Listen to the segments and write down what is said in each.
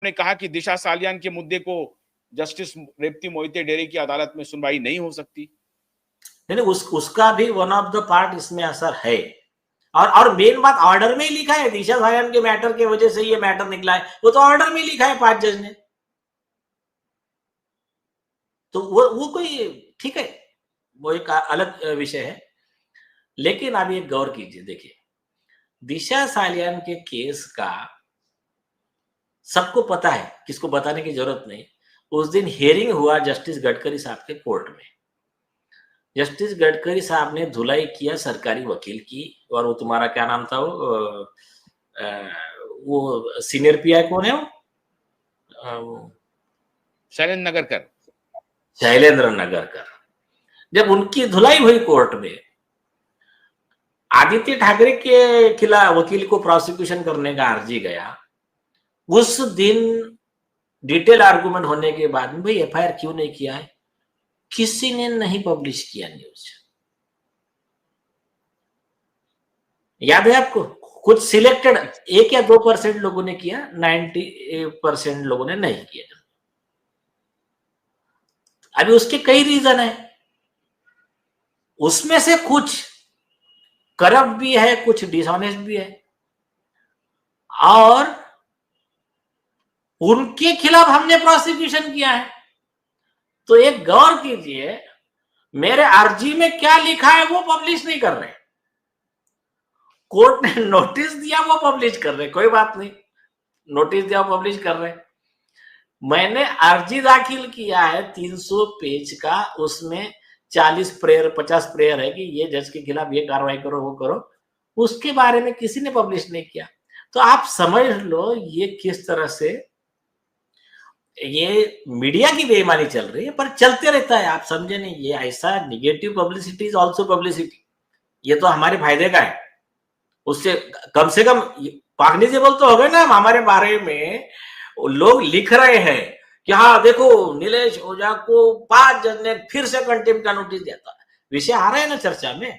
ने कहा कि दिशा सालियान के मुद्दे को जस्टिस रेवती मोहिते डेरे की अदालत में सुनवाई नहीं हो सकती। नहीं, उसका भी वन ऑफ द पार्ट इसमें असर है। और मेन बात ऑर्डर में ही लिखा है, दिशा सालियान के मैटर की वजह से ये मैटर निकला है, वो तो ऑर्डर में लिखा है 5 जज ने। तो वो कोई ठीक है, वो एक अलग विषय है। लेकिन आप ये गौर कीजिए, देखिए दिशा सालियान के केस का सबको पता है, किसको बताने की जरूरत नहीं। उस दिन हियरिंग हुआ जस्टिस गडकरी साहब के कोर्ट में। जस्टिस गडकरी साहब ने धुलाई किया सरकारी वकील की, और वो तुम्हारा क्या नाम था, वो सीनियर पीआई कौन है वो, शैलेंद्र नगरकर। शैलेंद्र नगरकर। जब उनकी धुलाई हुई कोर्ट में, आदित्य ठाकरे के खिलाफ वकील को प्रोसिक्यूशन करने का अर्जी गया। उस दिन डिटेल आर्गुमेंट होने के बाद में, भाई एफआईआर क्यों नहीं किया है, किसी ने नहीं पब्लिश किया न्यूज। याद है आपको? कुछ सिलेक्टेड 1 या 2% लोगों ने किया, 90% लोगों ने नहीं किया। अभी उसके कई रीजन है, उसमें से कुछ करप्ट भी है, कुछ डिसऑनेस्ट भी है, और उनके खिलाफ हमने प्रोसिक्यूशन किया है। तो एक गौर कीजिए, मेरे अर्जी में क्या लिखा है वो पब्लिश नहीं कर रहे, कोर्ट ने नोटिस दिया वो पब्लिश कर रहे, कोई बात नहीं, नोटिस दिया वो पब्लिश कर रहे। मैंने अर्जी दाखिल किया है 300 पेज का, उसमें 40 प्रेयर 50 प्रेयर है कि ये जज के खिलाफ ये कार्रवाई करो, वो करो, उसके बारे में किसी ने पब्लिश नहीं किया। तो आप समझ लो ये किस तरह से ये मीडिया की बेईमानी चल रही है, पर चलते रहता है, आप समझे नहीं। ये ऐसा negative publicity is also publicity, ये तो हमारे फायदे का है। उससे कम से कम कॉग्निजेबल तो हो गए ना, हमारे बारे में लोग लिख रहे हैं कि हाँ देखो नीलेश ओझा को 5 जज ने फिर से कंटेम्प्ट का नोटिस दिया था, विषय आ रहा है ना चर्चा में।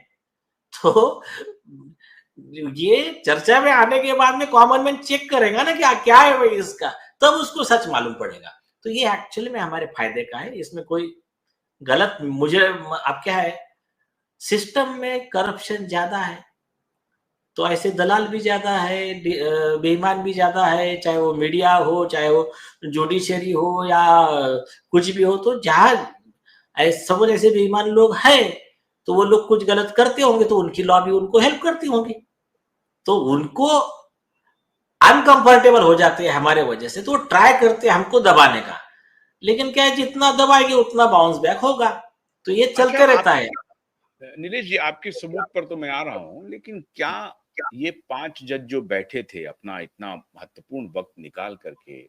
तो ये चर्चा में आने के बाद में कॉमन मैन चेक करेगा ना कि क्या है भाई इसका, तब उसको सच मालूम पड़ेगा। तो ये एक्चुअली में हमारे फायदे का है, इसमें कोई गलत मुझे अब क्या है, सिस्टम में करप्शन ज्यादा है तो ऐसे दलाल भी ज्यादा है, बेईमान भी ज्यादा है, चाहे वो मीडिया हो, चाहे वो जुडिशरी हो, या कुछ भी हो। तो जहां सब ऐसे बेईमान लोग हैं तो वो लोग कुछ गलत करते होंगे तो उनकी लॉबी उनको हेल्प करती होंगी, तो उनको अनकंफर्टेबल हो जाते हैं हमारे वजह से, तो वो ट्राई करते हैं हमको दबाने का। लेकिन क्या है, जितना दबाएंगे उतना बाउंस बैक होगा, तो ये चलते रहता है। नीलेश जी, आपके सबूत पर तो मैं आ रहा हूं, लेकिन क्या ये 5 जज जो बैठे थे अपना इतना महत्वपूर्ण वक्त निकाल करके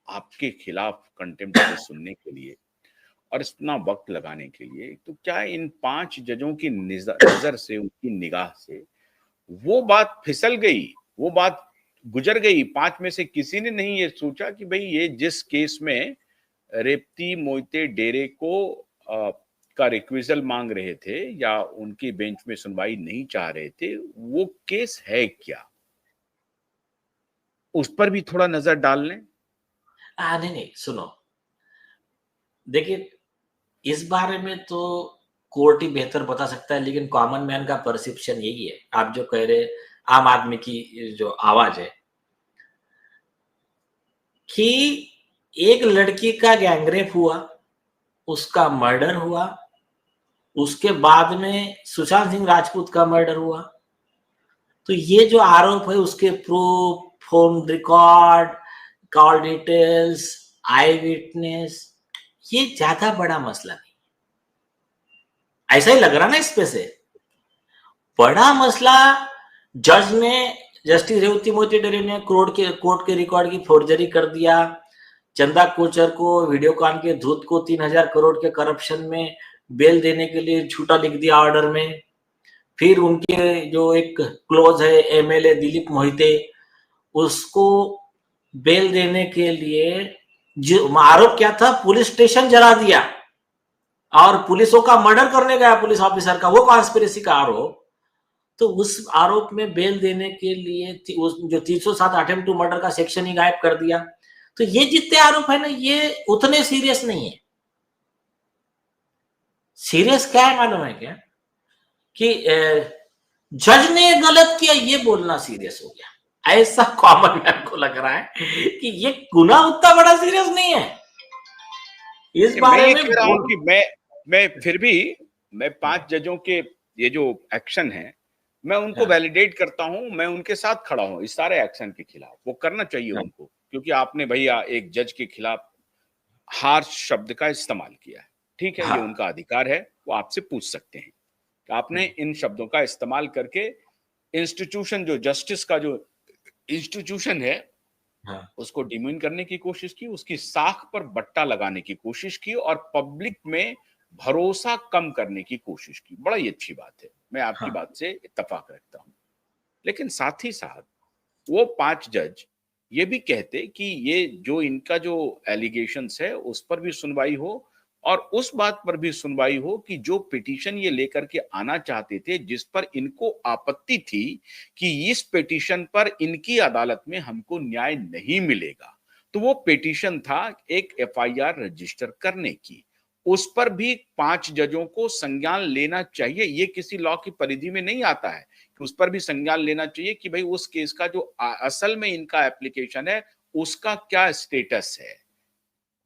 आपके खिलाफ कंटेम्प्ट केस सुनने के लिए और इतना वक्त लगाने के लिए, तो क्या इन 5 जजों की नजर से, उनकी निगाह से वो बात फिसल गई, वो बात गुजर गई? 5 में से किसी ने नहीं ये सोचा कि भाई ये जिस केस में रेवती मोहिते डेरे को का रिक्विजल मांग रहे थे या उनकी बेंच में सुनवाई नहीं चाह रहे थे, वो केस है क्या, उस पर भी थोड़ा नजर डाल लें। नहीं सुनो, देखिए इस बारे में तो कोर्ट ही बेहतर बता सकता है, लेकिन कॉमन मैन का परसेप्शन यही है, आप जो कह रहे, आम आदमी की जो आवाज है कि एक लड़की का गैंगरेप हुआ, उसका मर्डर हुआ, उसके बाद में सुशांत सिंह राजपूत का मर्डर हुआ, तो ये जो आरोप है उसके proof, phone record, call details, eye witness, ये ज्यादा बड़ा मसला नहीं, ऐसा ही लग रहा ना इस पे से। बड़ा मसला जज ने, जस्टिस रेवती मोहिते डेरे ने कोर्ट के रिकॉर्ड की फोर्जरी कर दिया, चंदा कोचर को, वीडियोकॉन के धूत को 3,000 करोड़ के करप्शन में बेल देने के लिए झूठा लिख दिया ऑर्डर में। फिर उनके जो एक क्लोज है एमएलए दिलीप मोहिते, उसको बेल देने के लिए जो आरोप क्या था, पुलिस स्टेशन जला दिया और पुलिसों का मर्डर करने गया पुलिस ऑफिसर का, वो कॉन्स्पिरेसी का आरोप। तो उस आरोप में बेल देने के लिए जो 307 अटेम्प्ट टू मर्डर का सेक्शन ही गायब कर दिया। तो ये जितने आरोप है ना, ये उतने सीरियस नहीं है। सीरियस क्या है मालूम है क्या? कि जज ने गलत किया ये बोलना सीरियस हो गया। ऐसा कॉमन मैन को लग रहा है कि ये गुनाह उतना बड़ा सीरियस नहीं है। इस मैं बारे ये में कह रहा हूं कि मैं फिर भी मैं 5 जजों के ये जो एक्शन है, मैं उनको वैलिडेट करता हूं, मैं उनके साथ खड़ा हूं इस सारे एक्शन के खिलाफ। वो करना चाहिए उनको, क्योंकि आपने भैया एक जज के खिलाफ हार्श शब्द का इस्तेमाल किया है। ठीक है, ये उनका अधिकार है, वो आपसे पूछ सकते हैं कि आपने इन शब्दों का इस्तेमाल करके इंस्टीट्यूशन, जो जस्टिस का जो इंस्टीट्यूशन है, उसको डिमीन करने की कोशिश की, उसकी साख पर बट्टा लगाने की कोशिश की और पब्लिक में भरोसा कम करने की कोशिश की। बड़ा ही अच्छी बात है, मैं आपकी बात से इत्तेफाक रखता हूं। लेकिन साथ ही साथ वो 5 जज ये भी कहते कि ये जो इनका जो एलिगेशंस है उस पर भी सुनवाई हो, और उस बात पर भी सुनवाई हो कि जो पिटीशन ये लेकर के आना चाहते थे, जिस पर इनको आपत्ति थी कि इस पिटीशन पर इनकी अदालत में हमको न्याय नहीं मिलेगा, तो वो पिटीशन था एक एफआईआर रजिस्टर करने की। उस पर भी 5 जजों को संज्ञान लेना चाहिए। ये किसी लॉ की परिधि में नहीं आता है कि उस पर भी संज्ञान लेना चाहिए कि भाई उस केस का जो असल में इनका एप्लीकेशन है उसका क्या स्टेटस है।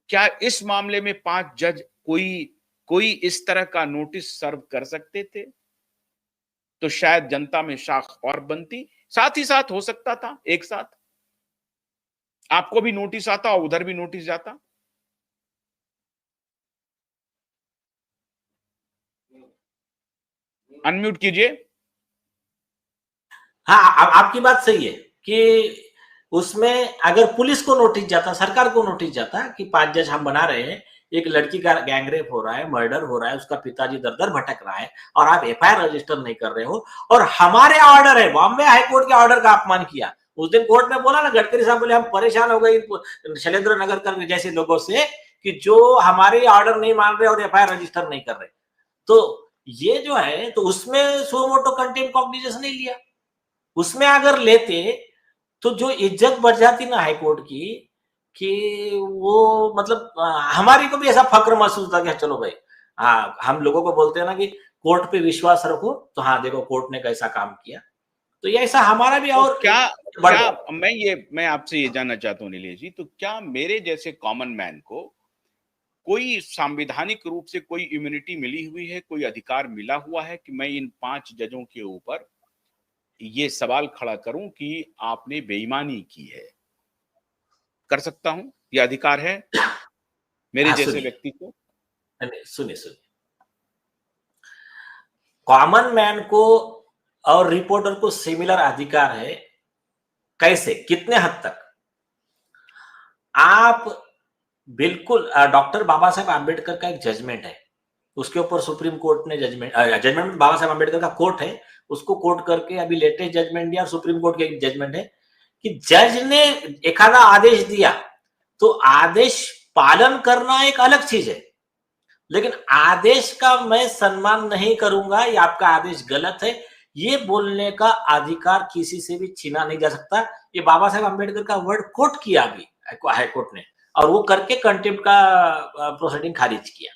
क्या इस मामले में 5 जज कोई इस तरह का नोटिस सर्व कर सकते थे? तो शायद जनता में शाख और बनती, साथ ही साथ हो सकता था एक साथ आपको भी नोटिस आता और उधर भी नोटिस जाता। अनम्यूट कीजिए। हाँ, आपकी बात सही है कि उसमें अगर पुलिस को नोटिस जाता, सरकार को नोटिस जाता कि 5 जज हम बना रहे हैं, एक लड़की का गैंगरेप हो रहा है, मर्डर हो रहा है, उसका पिताजी दर-दर भटक रहा है और आप एफआईआर रजिस्टर नहीं कर रहे हो, और हमारे ऑर्डर है, बॉम्बे हाई कोर्ट के ऑर्डर का अपमान किया। उस दिन कोर्ट में बोला ना, गडकरी साहब बोले हम परेशान हो गए शैलेंद्र नगर कर जैसे लोगों से कि जो हमारे ऑर्डर नहीं मान रहे और एफआईआर रजिस्टर नहीं कर रहे। तो ये जो है, तो उसमें सो मोटो कंटेम्प्ट कॉग्निजेंस नहीं लिया। उसमें अगर लेते तो जो इज्जत बढ़ जाती ना हाईकोर्ट की, कि वो मतलब हमारी को भी ऐसा फक्र महसूस था कि चलो भाई, हाँ, हम लोगों को बोलते हैं ना कि कोर्ट पे विश्वास रखो, तो हाँ देखो कोर्ट ने कैसा काम किया, तो ये ऐसा हमारा भी तो और क्या मैं आपसे ये जानना चाहता हूँ नीलेश जी, तो क्या मेरे जैसे कॉमन मैन को कोई संवैधानिक रूप से कोई इम्यूनिटी मिली हुई है, कोई अधिकार मिला हुआ है कि मैं इन 5 जजों के ऊपर ये सवाल खड़ा करूं कि आपने बेईमानी की है? कर सकता हूं, ये अधिकार है मेरे हाँ, जैसे सुनिए, व्यक्ति को? सुनिए, कॉमन मैन को और रिपोर्टर को सिमिलर अधिकार है। कैसे, कितने हद तक? आप बिल्कुल डॉक्टर बाबा साहेब आंबेडकर का एक जजमेंट है, उसके ऊपर सुप्रीम कोर्ट ने जजमेंट बाबा साहेब आंबेडकर का कोर्ट है, उसको कोर्ट करके अभी लेटेस्ट जजमेंट दिया, सुप्रीम कोर्ट के जजमेंट है कि जज ने एखादा आदेश दिया तो आदेश पालन करना एक अलग चीज है, लेकिन आदेश का मैं सम्मान नहीं करूंगा, ये आपका आदेश गलत है, ये बोलने का अधिकार किसी से भी छीना नहीं जा सकता। ये बाबा साहेब आंबेडकर का वर्ड कोट किया अभी हाईकोर्ट ने, और वो करके कंटेम्प्ट का प्रोसीडिंग खारिज किया।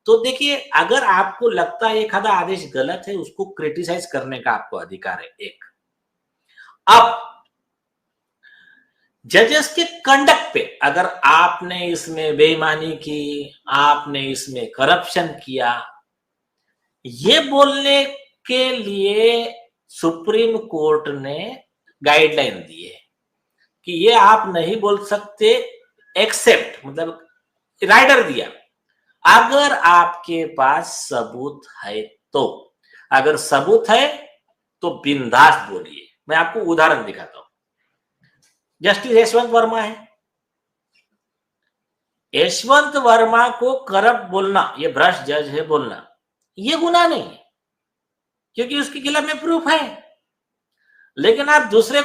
तो देखिए, अगर आपको लगता है एक आधा आदेश गलत है, उसको क्रिटिसाइज करने का आपको अधिकार है एक। अब जजेस के कंडक्ट पे अगर आपने इसमें बेईमानी की, आपने इसमें करप्शन किया, ये बोलने के लिए सुप्रीम कोर्ट ने गाइडलाइन दी है कि ये आप नहीं बोल सकते, एक्सेप्ट मतलब राइडर दिया, अगर आपके पास सबूत है तो। अगर सबूत है तो बिंदास बोलिए। मैं आपको उदाहरण दिखाता हूं। जस्टिस यशवंत वर्मा है, यशवंत वर्मा को करप्ट बोलना, ये भ्रष्ट जज है बोलना, ये गुनाह नहीं है, क्योंकि उसके खिलाफ में प्रूफ है। लेकिन आप दूसरे